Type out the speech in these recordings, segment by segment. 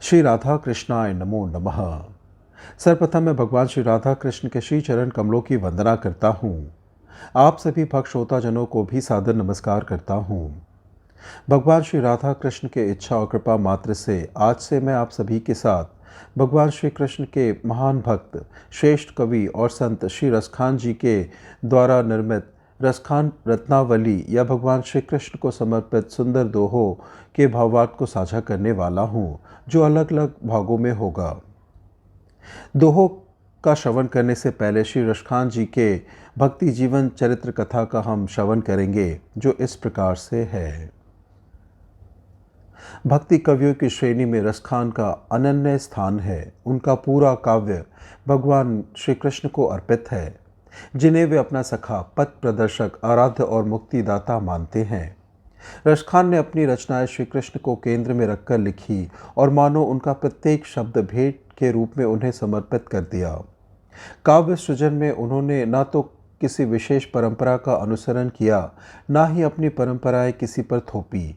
श्री राधा कृष्णाय नमो नमः। सर्वप्रथम मैं भगवान श्री राधा कृष्ण के श्री चरण कमलों की वंदना करता हूँ। आप सभी भक्त श्रोताजनों को भी सादर नमस्कार करता हूँ। भगवान श्री राधा कृष्ण के इच्छा और कृपा मात्र से आज से मैं आप सभी के साथ भगवान श्री कृष्ण के महान भक्त, श्रेष्ठ कवि और संत श्री रसखान जी के द्वारा निर्मित रसखान रत्नावली या भगवान श्री कृष्ण को समर्पित सुंदर दोहों के भावार्थ को साझा करने वाला हूँ, जो अलग अलग भागों में होगा। दोहों का श्रवण करने से पहले श्री रसखान जी के भक्ति जीवन चरित्र कथा का हम श्रवण करेंगे, जो इस प्रकार से है। भक्ति कवियों की श्रेणी में रसखान का अनन्य स्थान है। उनका पूरा काव्य भगवान श्री कृष्ण को अर्पित है, जिन्हें वे अपना सखा, पथ प्रदर्शक, आराध्य और मुक्तिदाता मानते हैं। रसखान ने अपनी रचनाएं श्री कृष्ण को केंद्र में रखकर लिखी और मानो उनका प्रत्येक शब्द भेंट के रूप में उन्हें समर्पित कर दिया। काव्य सृजन में उन्होंने न तो किसी विशेष परंपरा का अनुसरण किया, न ही अपनी परंपराएं किसी पर थोपी।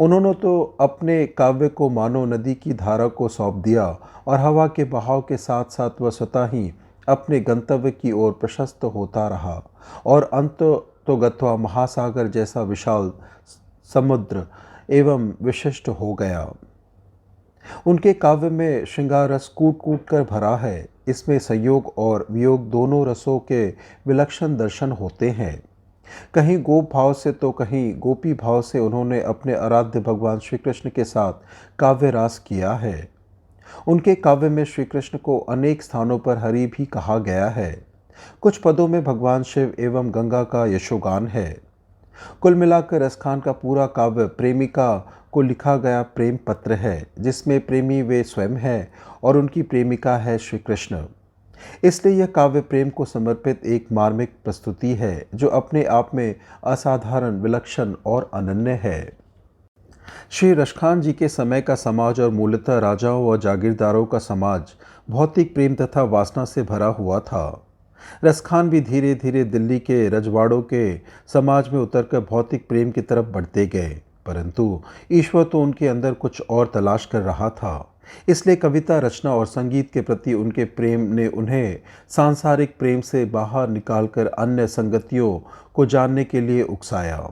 उन्होंने तो अपने काव्य को मानो नदी की धारा को सौंप दिया और हवा के बहाव के साथ साथ वह स्वतः ही अपने गंतव्य की ओर प्रशस्त होता रहा और अंत तो गत्वा महासागर जैसा विशाल समुद्र एवं विशिष्ट हो गया। उनके काव्य में श्रृंगार रस कूट कूट कर भरा है। इसमें संयोग और वियोग दोनों रसों के विलक्षण दर्शन होते हैं। कहीं गोप भाव से तो कहीं गोपी भाव से उन्होंने अपने आराध्य भगवान श्री कृष्ण के साथ काव्य रास किया है। उनके काव्य में श्री कृष्ण को अनेक स्थानों पर हरि भी कहा गया है। कुछ पदों में भगवान शिव एवं गंगा का यशोगान है। कुल मिलाकर रसखान का पूरा काव्य प्रेमिका को लिखा गया प्रेम पत्र है, जिसमें प्रेमी वे स्वयं है और उनकी प्रेमिका है श्री कृष्ण। इसलिए यह काव्य प्रेम को समर्पित एक मार्मिक प्रस्तुति है, जो अपने आप में असाधारण, विलक्षण और अनन्य है। श्री रसखान जी के समय का समाज और मूलतः राजाओं व जागीरदारों का समाज भौतिक प्रेम तथा वासना से भरा हुआ था। रसखान भी धीरे धीरे दिल्ली के रजवाड़ों के समाज में उतरकर भौतिक प्रेम की तरफ बढ़ते गए, परंतु ईश्वर तो उनके अंदर कुछ और तलाश कर रहा था। इसलिए कविता रचना और संगीत के प्रति उनके प्रेम ने उन्हें सांसारिक प्रेम से बाहर निकालकर अन्य संगतियों को जानने के लिए उकसाया।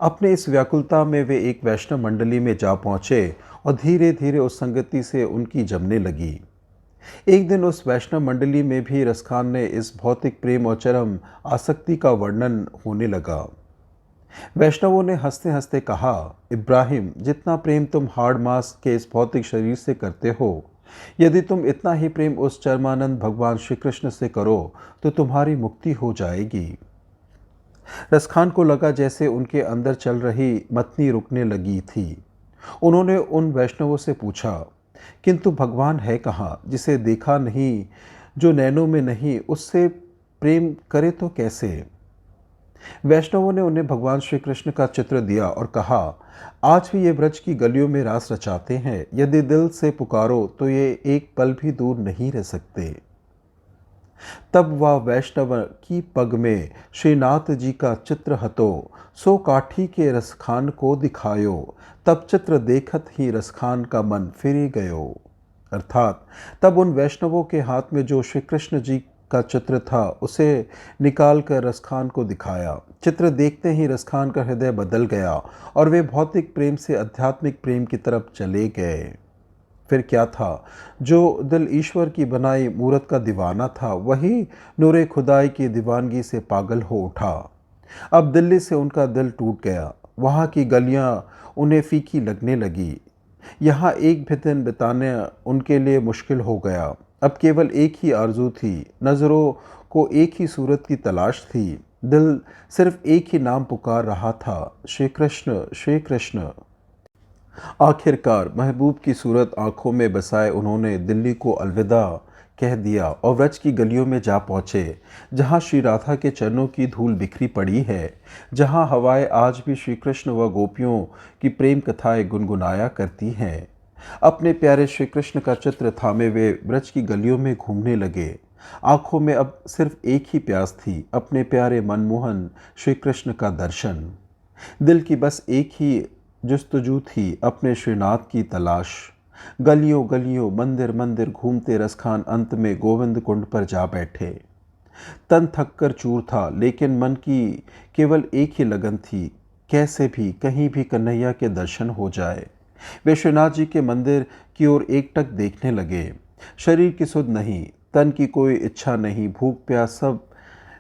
अपने इस व्याकुलता में वे एक वैष्णव मंडली में जा पहुँचे और धीरे धीरे उस संगति से उनकी जमने लगी। एक दिन उस वैष्णव मंडली में भी रसखान ने इस भौतिक प्रेम और चरम आसक्ति का वर्णन होने लगा। वैष्णवों ने हंसते हंसते कहा, इब्राहिम, जितना प्रेम तुम हाड़ मांस के इस भौतिक शरीर से करते हो, यदि तुम इतना ही प्रेम उस चरमानंद भगवान श्री कृष्ण से करो तो तुम्हारी मुक्ति हो जाएगी। रसखान को लगा जैसे उनके अंदर चल रही मतनी रुकने लगी थी। उन्होंने उन वैष्णवों से पूछा, किंतु भगवान है कहाँ, जिसे देखा नहीं, जो नैनों में नहीं, उससे प्रेम करे तो कैसे? वैष्णवों ने उन्हें भगवान श्री कृष्ण का चित्र दिया और कहा, आज भी ये ब्रज की गलियों में रास रचाते हैं। यदि दिल से पुकारो तो ये एक पल भी दूर नहीं रह सकते। तब वह वैष्णव की पग में श्रीनाथ जी का चित्र हतो, सो काठी के रसखान को दिखायो, तब चित्र देखत ही रसखान का मन फिरी गयो। अर्थात तब उन वैष्णवों के हाथ में जो श्री कृष्ण जी का चित्र था, उसे निकाल कर रसखान को दिखाया। चित्र देखते ही रसखान का हृदय बदल गया और वे भौतिक प्रेम से आध्यात्मिक प्रेम की तरफ चले गए। फिर क्या था, जो दिल ईश्वर की बनाई मूरत का दीवाना था, वही नूरे खुदाई की दीवानगी से पागल हो उठा। अब दिल्ली से उनका दिल टूट गया। वहाँ की गलियाँ उन्हें फीकी लगने लगी। यहाँ एक भी दिन बिताना उनके लिए मुश्किल हो गया। अब केवल एक ही आरजू थी, नज़रों को एक ही सूरत की तलाश थी। दिल सिर्फ एक ही नाम पुकार रहा था, श्री कृष्ण, श्री कृष्ण। आखिरकार महबूब की सूरत आंखों में बसाए उन्होंने दिल्ली को अलविदा कह दिया और व्रज की गलियों में जा पहुँचे, जहाँ श्री राधा के चरणों की धूल बिखरी पड़ी है, जहाँ हवाएं आज भी श्री कृष्ण व गोपियों की प्रेम कथाएं गुनगुनाया करती हैं। अपने प्यारे श्री कृष्ण का चित्र थामे वे ब्रज की गलियों में घूमने लगे। आंखों में अब सिर्फ एक ही प्यास थी, अपने प्यारे मनमोहन श्री कृष्ण का दर्शन। दिल की बस एक ही जुस्तजू थी, अपने श्रीनाथ की तलाश। गलियों गलियों मंदिर मंदिर घूमते रसखान अंत में गोविंद कुंड पर जा बैठे। तन थक कर चूर था, लेकिन मन की केवल एक ही लगन थी, कैसे भी कहीं भी कन्हैया के दर्शन हो जाए। वे श्रीनाथ जी के मंदिर की ओर एकटक देखने लगे। शरीर की सुध नहीं, तन की कोई इच्छा नहीं, भूख प्यास सब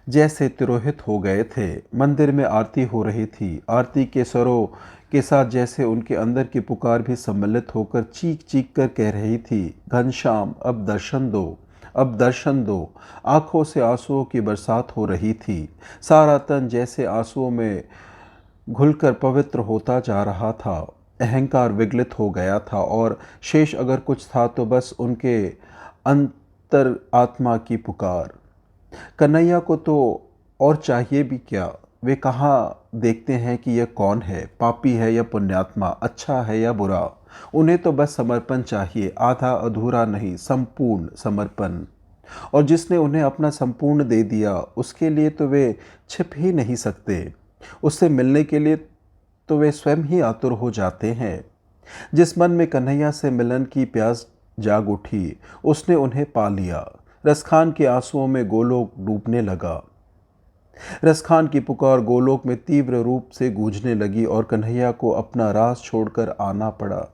जैसे तिरोहित हो गए थे। मंदिर में आरती हो रही थी। आरती के स्वरों के साथ जैसे उनके अंदर की पुकार भी सम्मिलित होकर चीख चीख कर कह रही थी, घनश्याम अब दर्शन दो, अब दर्शन दो। आंखों से आंसुओं की बरसात हो रही थी। सारा तन जैसे आंसुओं में घुलकर पवित्र होता जा रहा था। अहंकार विगलित हो गया था और शेष अगर कुछ था तो बस उनके अंतर आत्मा की पुकार। कन्हैया को तो और चाहिए भी क्या। वे कहाँ देखते हैं कि यह कौन है, पापी है या पुण्यात्मा, अच्छा है या बुरा। उन्हें तो बस समर्पण चाहिए, आधा अधूरा नहीं, संपूर्ण समर्पण। और जिसने उन्हें अपना संपूर्ण दे दिया उसके लिए तो वे छिप ही नहीं सकते। उससे मिलने के लिए तो वे स्वयं ही आतुर हो जाते हैं। जिस मन में कन्हैया से मिलन की प्यास जाग उठी, उसने उन्हें पा लिया। रसखान के आंसुओं में गोलोक डूबने लगा। रसखान की पुकार गोलोक में तीव्र रूप से गूंजने लगी और कन्हैया को अपना राज छोड़कर आना पड़ा।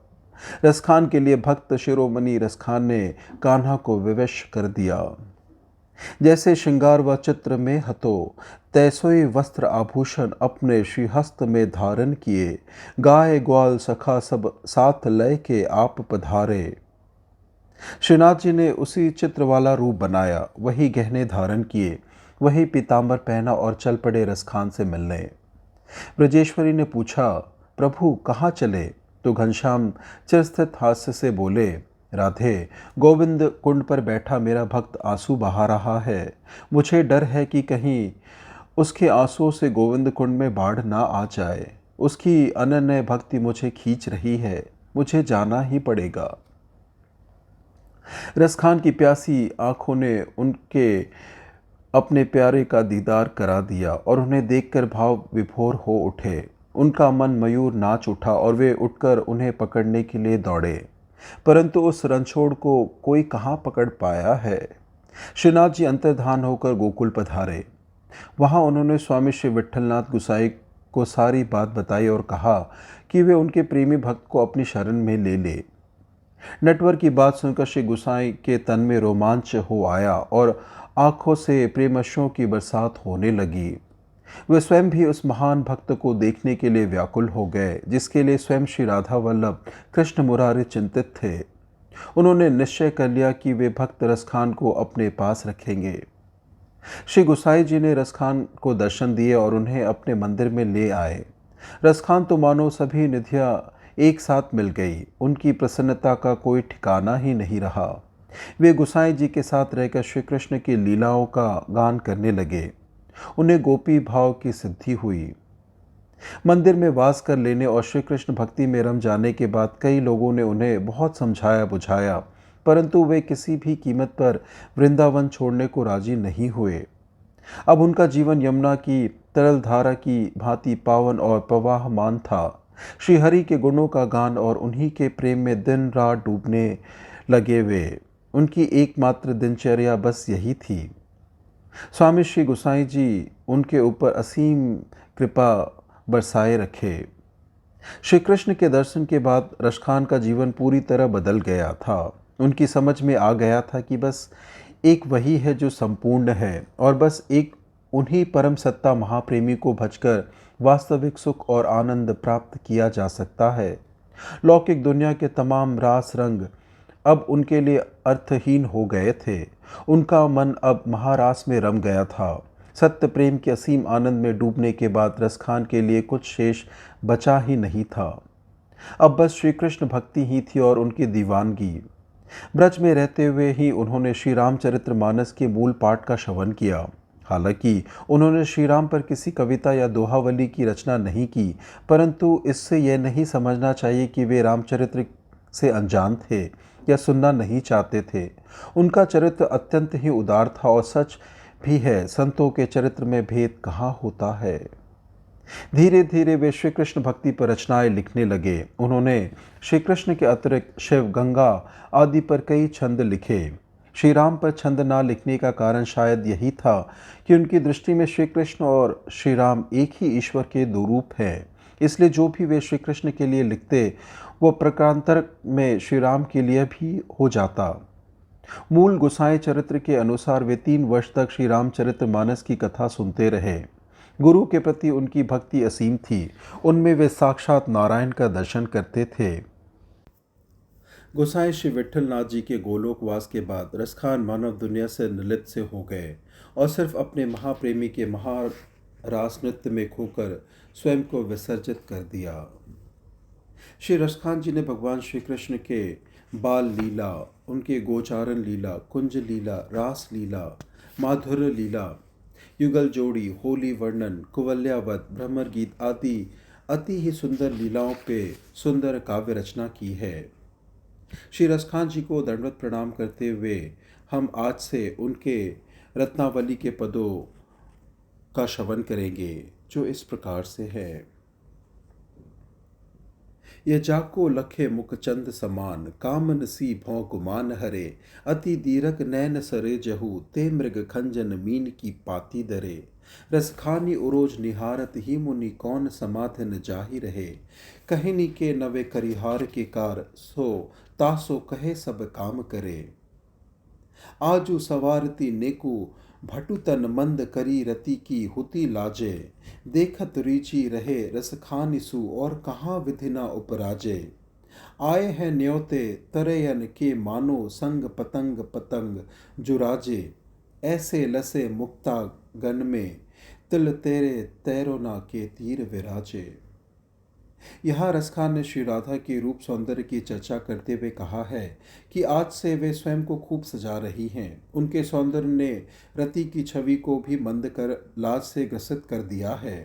रसखान के लिए भक्त शिरोमणि रसखान ने कान्हा को विवश कर दिया। जैसे श्रृंगार व चित्र में हतो, तैसोई वस्त्र आभूषण अपने श्रीहस्त में धारण किए। गाय ग्वाल सखा सब साथ लय के आप पधारे। श्रीनाथ जी ने उसी चित्र वाला रूप बनाया, वही गहने धारण किए, वही पीतांबर पहना और चल पड़े रसखान से मिलने। ब्रजेश्वरी ने पूछा, प्रभु कहाँ चले? तो घनश्याम चिरस्थित हास्य से बोले, राधे, गोविंद कुंड पर बैठा मेरा भक्त आंसू बहा रहा है। मुझे डर है कि कहीं उसके आंसुओं से गोविंद कुंड में बाढ़ ना आ जाए। उसकी अनन्य भक्ति मुझे खींच रही है, मुझे जाना ही पड़ेगा। रसखान की प्यासी आंखों ने उनके अपने प्यारे का दीदार करा दिया और उन्हें देखकर भाव विभोर हो उठे। उनका मन मयूर नाच उठा और वे उठकर उन्हें पकड़ने के लिए दौड़े, परंतु उस रणछोड़ को कोई कहाँ पकड़ पाया है। श्रीनाथ जी अंतर्धान होकर गोकुल पधारे। वहाँ उन्होंने स्वामी श्री विट्ठलनाथ गुसाई को सारी बात बताई और कहा कि वे उनके प्रेमी भक्त को अपनी शरण में ले ले। नटवर की बात सुनकर श्री गुसाई के तन में रोमांच हो आया और आंखों से प्रेमशों की बरसात होने लगी। वे स्वयं भी उस महान भक्त को देखने के लिए व्याकुल हो गए, जिसके लिए स्वयं श्री राधा वल्लभ कृष्ण मुरारी चिंतित थे। उन्होंने निश्चय कर लिया कि वे भक्त रसखान को अपने पास रखेंगे। श्री गुसाई जी ने रसखान को दर्शन दिए और उन्हें अपने मंदिर में ले आए। रसखान तो मानो सभी निधियां एक साथ मिल गई। उनकी प्रसन्नता का कोई ठिकाना ही नहीं रहा। वे गुसाई जी के साथ रहकर श्री कृष्ण की लीलाओं का गान करने लगे। उन्हें गोपी भाव की सिद्धि हुई। मंदिर में वास कर लेने और श्री कृष्ण भक्ति में रम जाने के बाद कई लोगों ने उन्हें बहुत समझाया बुझाया, परंतु वे किसी भी कीमत पर वृंदावन छोड़ने को राजी नहीं हुए। अब उनका जीवन यमुना की तरल धारा की भांति पावन और प्रवाहमान था। श्रीहरि के गुणों का गान और उन्हीं के प्रेम में दिन रात डूबने लगे वे। उनकी एकमात्र दिनचर्या बस यही थी। स्वामी श्री गुसाई जी उनके ऊपर असीम कृपा बरसाए रखे। श्री कृष्ण के दर्शन के बाद रसखान का जीवन पूरी तरह बदल गया था। उनकी समझ में आ गया था कि बस एक वही है जो संपूर्ण है और बस एक उन्हीं परम सत्ता महाप्रेमी को भजकर वास्तविक सुख और आनंद प्राप्त किया जा सकता है। लौकिक दुनिया के तमाम रास रंग अब उनके लिए अर्थहीन हो गए थे। उनका मन अब महारास में रम गया था। सत्य प्रेम के असीम आनंद में डूबने के बाद रसखान के लिए कुछ शेष बचा ही नहीं था। अब बस श्री कृष्ण भक्ति ही थी और उनकी दीवानगी। ब्रज में रहते हुए ही उन्होंने श्री रामचरितमानस के मूल पाठ का श्रवण किया। हालांकि उन्होंने श्री राम पर किसी कविता या दोहावली की रचना नहीं की, परंतु इससे यह नहीं समझना चाहिए कि वे रामचरित्र से अनजान थे या सुनना नहीं चाहते थे। उनका चरित्र अत्यंत ही उदार था और सच भी है, संतों के चरित्र में भेद कहाँ होता है। धीरे धीरे वे श्री कृष्ण भक्ति पर रचनाएं लिखने लगे। उन्होंने श्री कृष्ण के अतिरिक्त शिव, गंगा आदि पर कई छंद लिखे। श्री राम पर छंद ना लिखने का कारण शायद यही था कि उनकी दृष्टि में श्री कृष्ण और श्री राम एक ही ईश्वर के दो रूप हैं। इसलिए जो भी वे श्री कृष्ण के लिए लिखते वो प्रकारांतर में श्री राम के लिए भी हो जाता। मूल गोसाई चरित्र के अनुसार वे 3 वर्ष तक श्री रामचरित्र मानस की कथा सुनते रहे। गुरु के प्रति उनकी भक्ति असीम थी। उनमें वे साक्षात नारायण का दर्शन करते थे। गोसाई श्री विट्ठलनाथ जी के गोलोकवास के बाद रसखान मानव दुनिया से निर्लिप्त से हो गए और सिर्फ अपने महाप्रेमी के महारास नृत्य में खोकर स्वयं को विसर्जित कर दिया। श्री रसखान जी ने भगवान श्री कृष्ण के बाल लीला, उनके गोचारण लीला, कुंज लीला, रास लीला, माधुर्य लीला, युगल जोड़ी, होली वर्णन, कुवल्यावत, भ्रमर गीत आदि अति ही सुंदर लीलाओं पे सुंदर काव्य रचना की है। श्री रसखान जी को दंडवत प्रणाम करते हुए हम आज से उनके रत्नावली के पदों का श्रवण करेंगे, जो इस प्रकार से है। यह जाको लखे मुख चंद समान, कामन सी भौं गुमान हरे, अति दीरक नैन सरे जहू, ते मृग खंजन मीन की पाती दरे। रसखानी उरोज निहारत ही मुनि, कौन समाधन जाहि रहे, कहनी के नवे करिहार के कार, सो तासो कहे सब काम करे। आजू सवारती नेकु भटुतन मंद करी रति की हुती लाजे, देखत रीची रहे रसखानिसु और कहाँ विधि न उपराजे। आए हैं न्योते तरयन के मानो, संग पतंग पतंग जुराजे, ऐसे लसे मुक्ता गन में, तिल तेरे तैरोना के तीर विराजे। यहाँ रसखान ने श्री राधा के रूप सौंदर्य की चर्चा करते हुए कहा है कि आज से वे स्वयं को खूब सजा रही हैं। उनके सौंदर्य ने रति की छवि को भी मंद कर लाज से ग्रसित कर दिया है।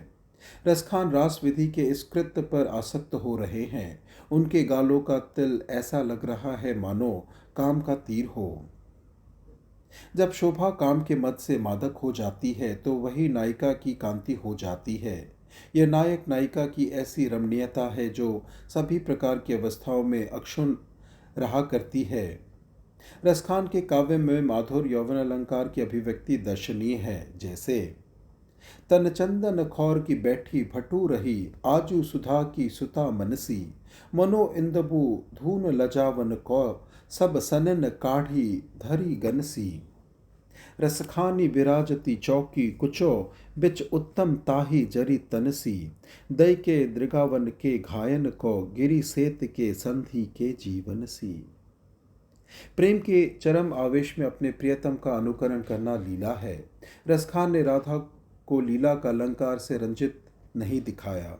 रसखान रास विधि के इस कृत्य पर आसक्त हो रहे हैं। उनके गालों का तिल ऐसा लग रहा है मानो काम का तीर हो। जब शोभा काम के मद से मादक हो जाती है तो वही नायिका की कांति हो जाती है। यह नायक नायिका की ऐसी रमणीयता है जो सभी प्रकार की अवस्थाओं में अक्षुण रहा करती है। रसखान के काव्य में माधुर यौवन अलंकार की अभिव्यक्ति दर्शनीय है। जैसे तन चंदन खौर की बैठी भटू रही, आजू सुधा की सुता मनसी, मनो इंदबू धून लजावन कौ, सब सनन काढ़ी धरी गनसी। रसखानी विराजती चौकी कुचो, बिच उत्तम ताही जरी तनसी, दई के दृगावन के घायन को, गिरी सेत के संधि के जीवन सी। प्रेम के चरम आवेश में अपने प्रियतम का अनुकरण करना लीला है। रसखान ने राधा को लीला का अलंकार से रंजित नहीं दिखाया।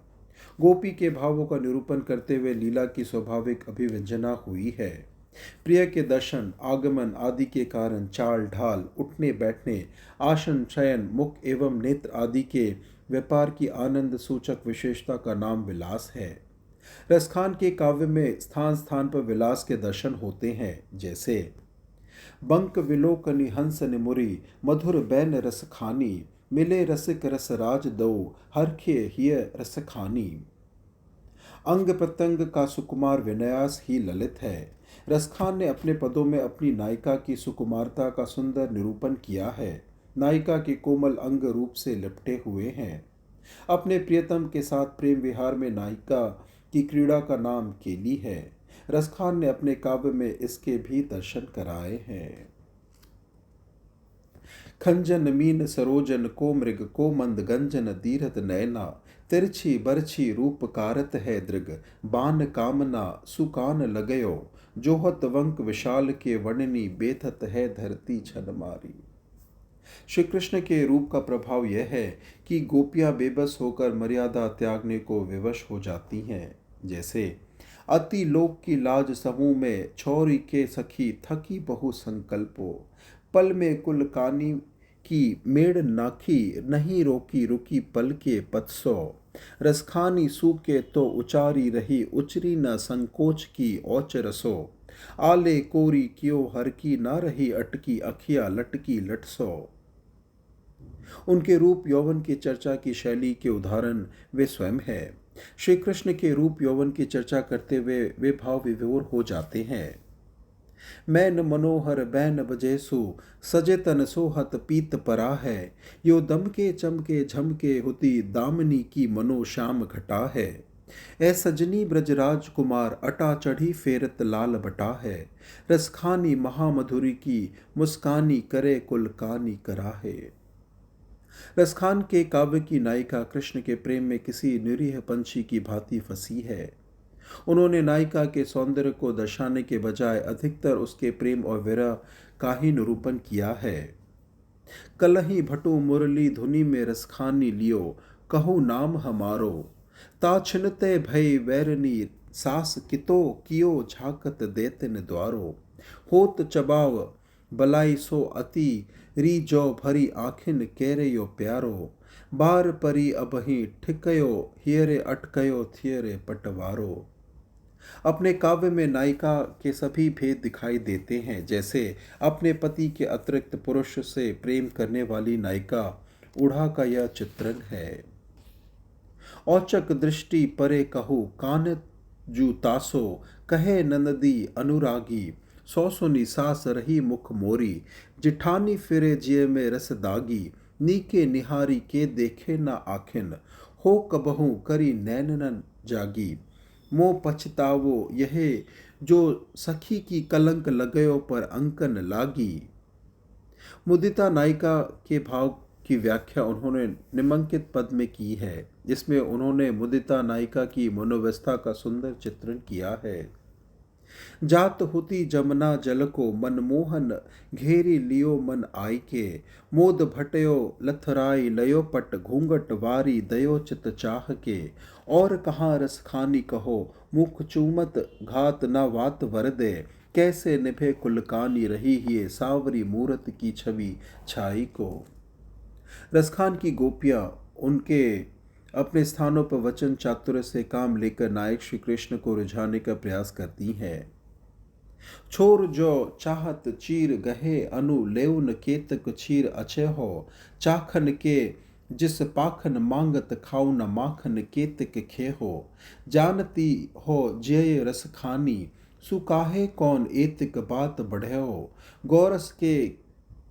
गोपी के भावों का निरूपण करते हुए लीला की स्वाभाविक अभिव्यंजना हुई है। प्रिय के दर्शन, आगमन आदि के कारण चाल ढाल, उठने बैठने, आसन शयन, मुख एवं नेत्र आदि के व्यापार की आनंद सूचक विशेषता का नाम विलास है। रसखान के काव्य में स्थान स्थान पर विलास के दर्शन होते हैं। जैसे बंक विलोकनी हंस निमुरी, मधुर बैन रसखानी, मिले रसिक रस राज दो, हरखे हिय रसखानी। अंग प्रत्यंग का सुकुमार विन्यास ही ललित है। रसखान ने अपने पदों में अपनी नायिका की सुकुमारता का सुंदर निरूपण किया है। नायिका के कोमल अंग रूप से लिपटे हुए हैं। अपने प्रियतम के साथ प्रेम विहार में नायिका की क्रीड़ा का नाम केली है। रसखान ने अपने काव्य में इसके भी दर्शन कराए हैं। खंजन मीन सरोजन को मृग, को मंद गंजन दीरत नैना, तिरछी बरछी रूप कारत है दृग, बान कामना सुकान लगयो, जोहत वंक विशाल के वर्णनी, बेथत है धरती छन मारी। श्री कृष्ण के रूप का प्रभाव यह है कि गोपियां बेबस होकर मर्यादा त्यागने को विवश हो जाती हैं। जैसे अति लोक की लाज समूह में, छोरी के सखी थकी बहु संकल्पो, पल में कुल कानी की मेड़ नाखी, नहीं रोकी रुकी पल के पतसो। रसखानी सूके तो उचारी रही, उचरी न संकोच की औच रसो, आले कोरी क्यों हर की ना रही अटकी, अखिया लटकी लटसो। उनके रूप यौवन की चर्चा की शैली के उदाहरण वे स्वयं है। श्री कृष्ण के रूप यौवन की चर्चा करते हुए वे भाव विभोर हो जाते हैं। मैन मनोहर बैन बजेसु सजे तन सोहत पीत परा है, यो दमके चमके झमके हुती दामनी की मनो श्याम घटा है। ए सजनी ब्रजराज कुमार अटा चढ़ी फेरत लाल बटा है, रसखानी महामधुरी की मुस्कानी करे कुल कानी करा है। रसखान के काव्य की नायिका कृष्ण के प्रेम में किसी निरीह पंछी की भांति फंसी है। उन्होंने नायिका के सौंदर्य को दर्शाने के बजाय अधिकतर उसके प्रेम और विरह का ही निरूपण किया है। कलही भटू मुरली धुनी में रसखानी लियो, कहू नाम हमारो, ता छिनते भय वैरनी सास कितो कियो झाकत देतन द्वारो। होत चबाव बलाई सो अति री जो भरी आखिन केरे यो प्यारो, बार परी अबही ठिकयो हियरे अटकयो थियरे पटवारो। अपने काव्य में नायिका के सभी भेद दिखाई देते हैं, जैसे अपने पति के अतिरिक्त पुरुष से प्रेम करने वाली नायिका उड़ा का यह चित्रण है। औचक दृष्टि परे कहू कान जू तासो, कहे नंदी अनुरागी, सौ सुनी सास रही मुख मोरी, जिठानी फिरे जिये में रस दागी, नीके निहारी के देखे न आखिन, हो कबहू करी नैन न जागी। मोह पछतावो यहे जो सखी की कलंक लगयो पर अंकन लागी। मुदिता नायिका के भाव की व्याख्या उन्होंने निम्नलिखित पद में की है, जिसमें उन्होंने मुदिता नायिका की मनोवस्था का सुंदर चित्रण किया है। जात हुती जमुना जल को मनमोहन घेरी लियो मन आई के, मोद भटयो लथराई लयो पट घूंघट वारी दयो चित चाह के, और कहाँ रस खानी कहो मुख चूमत घात न वात वर दे, कैसे निभे कुलकानी रही ये सावरी मूरत की छवि छाई को। रसखान की गोपियां उनके अपने स्थानों पर वचन चातुर्य से काम लेकर नायक श्री कृष्ण को रिझाने का प्रयास करती हैं। छोर जो चाहत चीर गहे अनु लेउन केतक चीर अचे हो, चाखन के जिस पाखन मांगत खाऊ न माखन केतक खे हो, जानती हो जय रस खानी सुकाहे कौन एतिक बात बढ़ो, गौरस के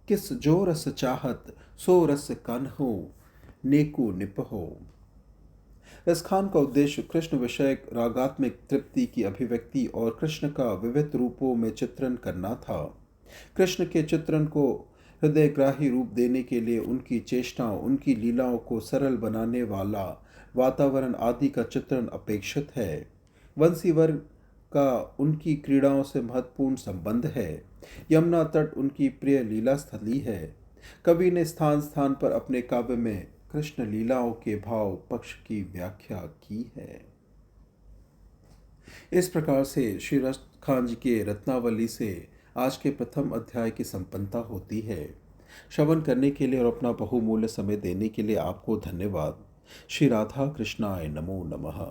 किस जो रस चाहत सो रस कन्हो नेकु निपहो। रसखान का उद्देश्य कृष्ण विषयक रागात्मक तृप्ति की अभिव्यक्ति और कृष्ण का विविध रूपों में चित्रण करना था। कृष्ण के चित्रण को हृदयग्राही रूप देने के लिए उनकी चेष्टाओं, उनकी लीलाओं को सरल बनाने वाला वातावरण आदि का चित्रण अपेक्षित है। वंशीवर का उनकी क्रीड़ाओं से महत्वपूर्ण संबंध है। यमुना तट उनकी प्रिय लीला स्थली है। कवि ने स्थान स्थान पर अपने काव्य में कृष्ण लीलाओं के भाव पक्ष की व्याख्या की है। इस प्रकार से श्री रसखान जी के रत्नावली से आज के प्रथम अध्याय की संपन्नता होती है। श्रवण करने के लिए और अपना बहुमूल्य समय देने के लिए आपको धन्यवाद। श्री राधा कृष्णाय नमो नमः।